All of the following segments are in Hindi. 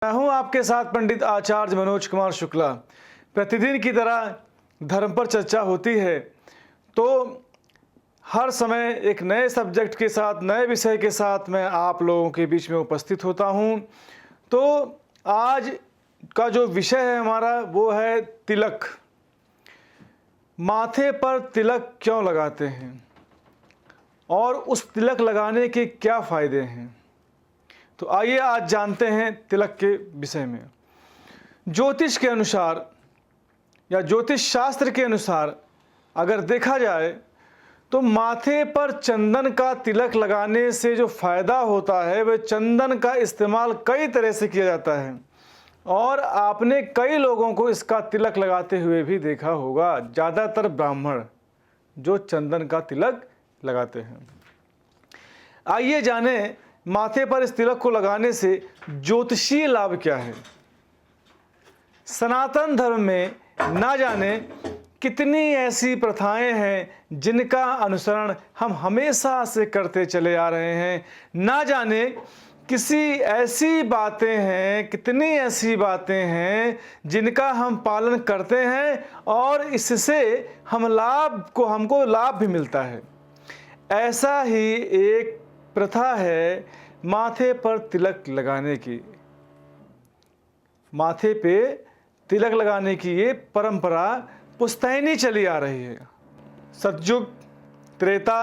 मैं हूं आपके साथ पंडित आचार्य मनोज कुमार शुक्ला। प्रतिदिन की तरह धर्म पर चर्चा होती है, तो हर समय एक नए सब्जेक्ट के साथ, नए विषय के साथ मैं आप लोगों के बीच में उपस्थित होता हूं। तो आज का जो विषय है हमारा, वो है तिलक। माथे पर तिलक क्यों लगाते हैं और उस तिलक लगाने के क्या फ़ायदे हैं? तो आइए आज जानते हैं तिलक के विषय में। ज्योतिष के अनुसार या ज्योतिष शास्त्र के अनुसार अगर देखा जाए तो माथे पर चंदन का तिलक लगाने से जो फायदा होता है, वह चंदन का इस्तेमाल कई तरह से किया जाता है और आपने कई लोगों को इसका तिलक लगाते हुए भी देखा होगा। ज़्यादातर ब्राह्मण जो चंदन का तिलक लगाते हैं। आइए जानें माथे पर इस तिलक को लगाने से ज्योतिषीय लाभ क्या है। सनातन धर्म में ना जाने कितनी ऐसी प्रथाएं हैं जिनका अनुसरण हम हमेशा से करते चले आ रहे हैं। ना जाने कितनी ऐसी बातें हैं जिनका हम पालन करते हैं और इससे हमको लाभ भी मिलता है। ऐसा ही एक प्रथा है माथे पर तिलक लगाने की। माथे पे तिलक लगाने की ये परंपरा पुश्तैनी चली आ रही है। सतयुग, त्रेता,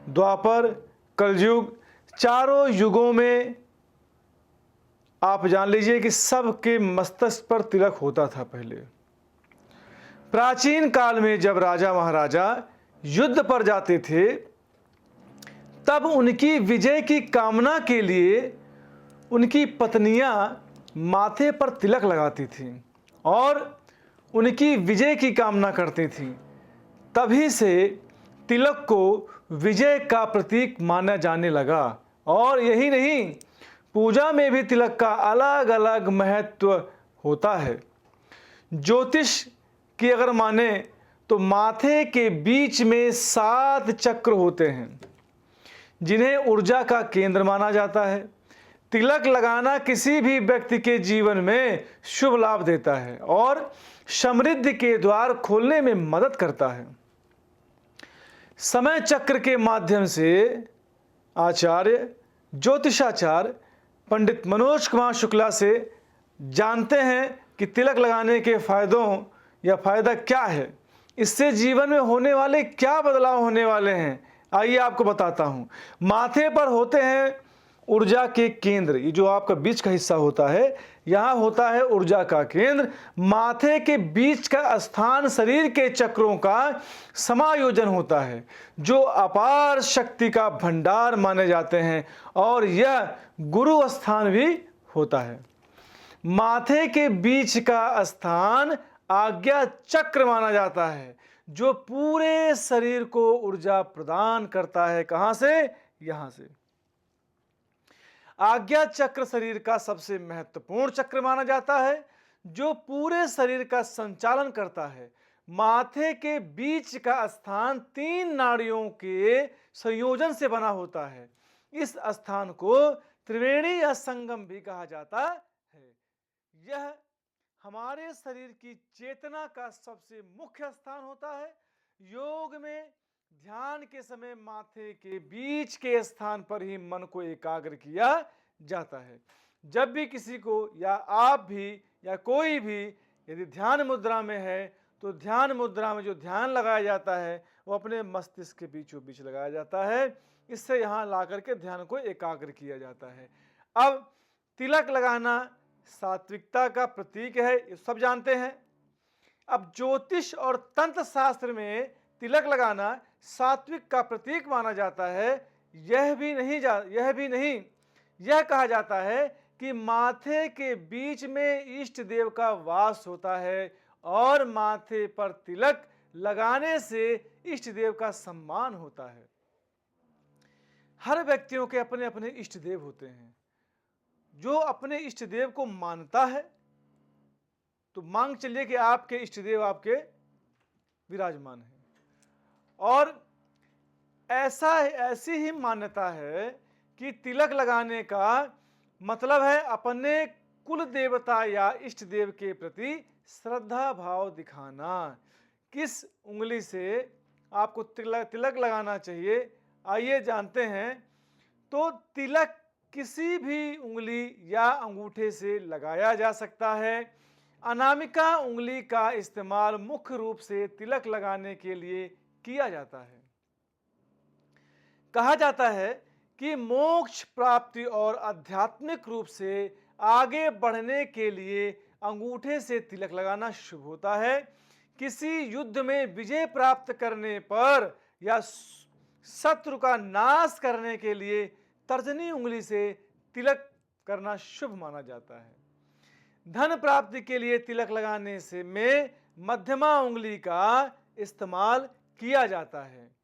द्वापर, कलयुग, चारों युगों में आप जान लीजिए कि सबके मस्तक पर तिलक होता था। पहले प्राचीन काल में जब राजा महाराजा युद्ध पर जाते थे, तब उनकी विजय की कामना के लिए उनकी पत्नियां माथे पर तिलक लगाती थीं और उनकी विजय की कामना करती थीं। तभी से तिलक को विजय का प्रतीक माना जाने लगा। और यही नहीं, पूजा में भी तिलक का अलग अलग महत्व होता है। ज्योतिष की अगर माने तो माथे के बीच में 7 चक्र होते हैं जिन्हें ऊर्जा का केंद्र माना जाता है। तिलक लगाना किसी भी व्यक्ति के जीवन में शुभ लाभ देता है और समृद्धि के द्वार खोलने में मदद करता है। समय चक्र के माध्यम से आचार्य ज्योतिषाचार्य पंडित मनोज कुमार शुक्ला से जानते हैं कि तिलक लगाने के फायदों या फायदा क्या है, इससे जीवन में होने वाले क्या बदलाव होने वाले हैं। आइए आपको बताता हूं। माथे पर होते हैं ऊर्जा के केंद्र। ये जो आपका बीच का हिस्सा होता है, यहां होता है ऊर्जा का केंद्र। माथे के बीच का स्थान शरीर के चक्रों का समायोजन होता है, जो अपार शक्ति का भंडार माने जाते हैं और यह गुरु स्थान भी होता है। माथे के बीच का स्थान आज्ञा चक्र माना जाता है, जो पूरे शरीर को ऊर्जा प्रदान करता है। कहां से? यहां से। आज्ञा चक्र शरीर का सबसे महत्वपूर्ण चक्र माना जाता है, जो पूरे शरीर का संचालन करता है। माथे के बीच का स्थान 3 नाड़ियों के संयोजन से बना होता है। इस स्थान को त्रिवेणी या संगम भी कहा जाता है। यह हमारे शरीर की चेतना का सबसे मुख्य स्थान होता है। योग में ध्यान के समय माथे के बीच के स्थान पर ही मन को एकाग्र किया जाता है। जब भी किसी को या आप भी या कोई भी यदि ध्यान मुद्रा में है, तो ध्यान मुद्रा में जो ध्यान लगाया जाता है वो अपने मस्तिष्क के बीचों बीच लगाया जाता है। इससे यहाँ ला करके ध्यान को एकाग्र किया जाता है। अब तिलक लगाना सात्विकता का प्रतीक है, ये सब जानते हैं। अब ज्योतिष और तंत्र शास्त्र में तिलक लगाना सात्विक का प्रतीक माना जाता है। यह भी नहीं, यह कहा जाता है कि माथे के बीच में इष्ट देव का वास होता है और माथे पर तिलक लगाने से इष्ट देव का सम्मान होता है। हर व्यक्तियों के अपने अपने इष्ट देव होते हैं। जो अपने इष्ट देव को मानता है, तो मांग चलिए कि आपके इष्ट देव आपके विराजमान हैं। और ऐसी ही मान्यता है कि तिलक लगाने का मतलब है अपने कुल देवता या इष्ट देव के प्रति श्रद्धा भाव दिखाना। किस उंगली से आपको तिलक लगाना चाहिए, आइए जानते हैं। तो तिलक किसी भी उंगली या अंगूठे से लगाया जा सकता है। अनामिका उंगली का इस्तेमाल मुख्य रूप से तिलक लगाने के लिए किया जाता है। कहा जाता है कि मोक्ष प्राप्ति और आध्यात्मिक रूप से आगे बढ़ने के लिए अंगूठे से तिलक लगाना शुभ होता है। किसी युद्ध में विजय प्राप्त करने पर या शत्रु का नाश करने के लिए तर्जनी उंगली से तिलक करना शुभ माना जाता है। धन प्राप्ति के लिए तिलक लगाने से में मध्यमा उंगली का इस्तेमाल किया जाता है।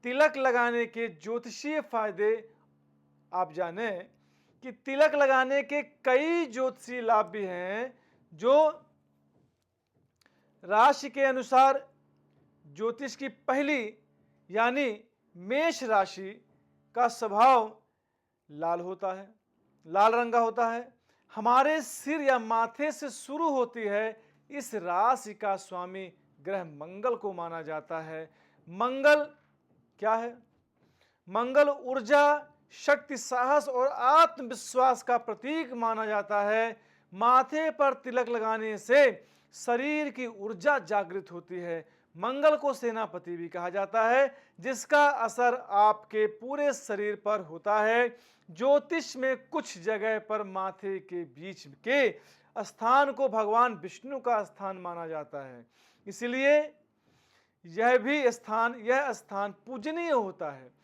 तिलक लगाने के ज्योतिषीय फायदे आप जाने कि तिलक लगाने के कई ज्योतिषीय लाभ भी हैं, जो राशि के अनुसार ज्योतिष की पहली यानी मेष राशि का स्वभाव लाल होता है, लाल रंग का होता है। हमारे सिर या माथे से शुरू होती है। इस राशि का स्वामी ग्रह मंगल को माना जाता है। मंगल क्या है? मंगल ऊर्जा, शक्ति, साहस और आत्मविश्वास का प्रतीक माना जाता है। माथे पर तिलक लगाने से शरीर की ऊर्जा जागृत होती है। मंगल को सेनापति भी कहा जाता है, जिसका असर आपके पूरे शरीर पर होता है। ज्योतिष में कुछ जगह पर माथे के बीच के स्थान को भगवान विष्णु का स्थान माना जाता है, इसलिए यह स्थान पूजनीय होता है।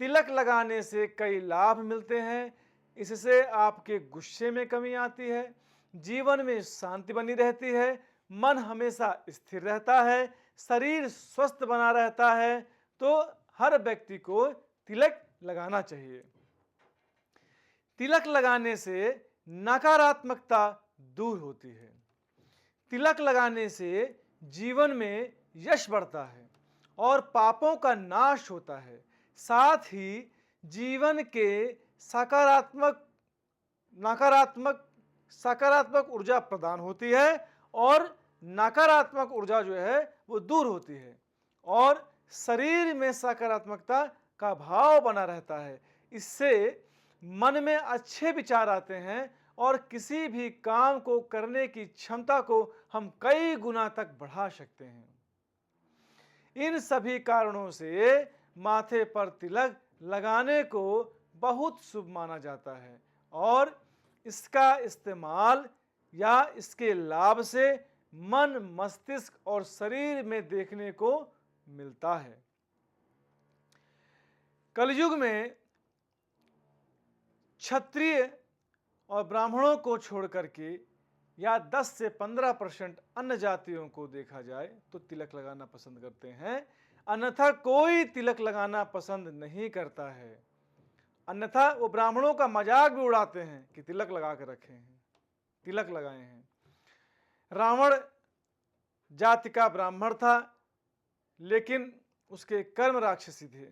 तिलक लगाने से कई लाभ मिलते हैं। इससे आपके गुस्से में कमी आती है, जीवन में शांति बनी रहती है, मन हमेशा स्थिर रहता है, शरीर स्वस्थ बना रहता है। तो हर व्यक्ति को तिलक लगाना चाहिए। तिलक लगाने से नकारात्मकता दूर होती है। तिलक लगाने से जीवन में यश बढ़ता है और पापों का नाश होता है। साथ ही जीवन के सकारात्मक ऊर्जा प्रदान होती है और नकारात्मक ऊर्जा जो है वो दूर होती है और शरीर में सकारात्मकता का भाव बना रहता है। इससे मन में अच्छे विचार आते हैं और किसी भी काम को करने की क्षमता को हम कई गुना तक बढ़ा सकते हैं। इन सभी कारणों से माथे पर तिलक लगाने को बहुत शुभ माना जाता है और इसका इस्तेमाल या इसके लाभ से मन, मस्तिष्क और शरीर में देखने को मिलता है। कलयुग में क्षत्रिय और ब्राह्मणों को छोड़ करके या 10 से 15% अन्य जातियों को देखा जाए तो तिलक लगाना पसंद करते हैं, अन्यथा कोई तिलक लगाना पसंद नहीं करता है। अन्यथा वो ब्राह्मणों का मजाक भी उड़ाते हैं कि तिलक लगा के रखे हैं, तिलक लगाए हैं। रावण जाति का ब्राह्मण था, लेकिन उसके कर्म राक्षसी थे।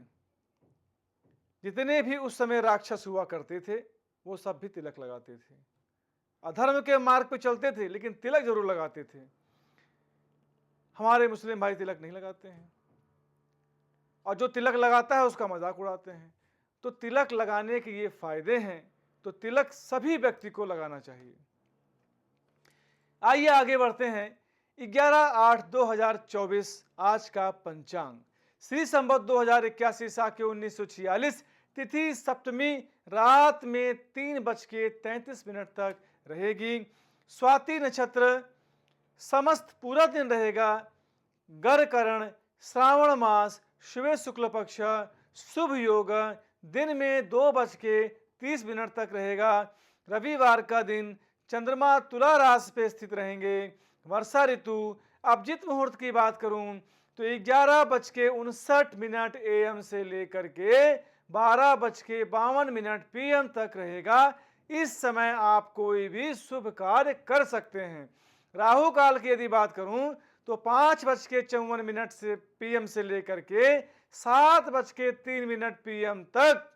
जितने भी उस समय राक्षस हुआ करते थे वो सब भी तिलक लगाते थे। अधर्म के मार्ग पे चलते थे लेकिन तिलक जरूर लगाते थे। हमारे मुस्लिम भाई तिलक नहीं लगाते हैं और जो तिलक लगाता है उसका मजाक उड़ाते हैं। तो तिलक लगाने के ये फायदे हैं, तो तिलक सभी व्यक्ति को लगाना चाहिए। आइए आगे बढ़ते हैं। 11/8/2024 आज का पंचांग। श्री संवत 2081 साके 1946, तिथि सप्तमी, रात में 3:33 तक रहेगी। स्वाति नक्षत्र समस्त पूरा दिन रहेगा। गर्करण, श्रावण मास, शुभ शुक्ल पक्ष, शुभ योग दिन में 2:30 तक रहेगा। रविवार का दिन चंद्रमा तुला राशि पे स्थित रहेंगे। वर्षा ऋतु, अभिजीत मुहूर्त की बात करूं तो 11:59 AM से लेकर के 12:52 PM तक रहेगा। इस समय आप कोई भी शुभ कार्य कर सकते हैं। राहु काल की यदि बात करूं तो 5:54 से PM से लेकर के 7:03 PM तक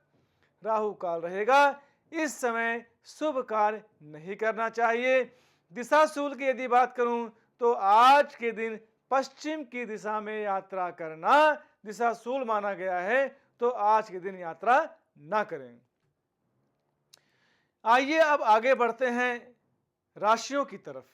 राहु काल रहेगा। इस समय शुभ कार्य नहीं करना चाहिए। दिशाशूल की यदि बात करूं तो आज के दिन पश्चिम की दिशा में यात्रा करना दिशाशूल माना गया है, तो आज के दिन यात्रा ना करें। आइए अब आगे बढ़ते हैं राशियों की तरफ।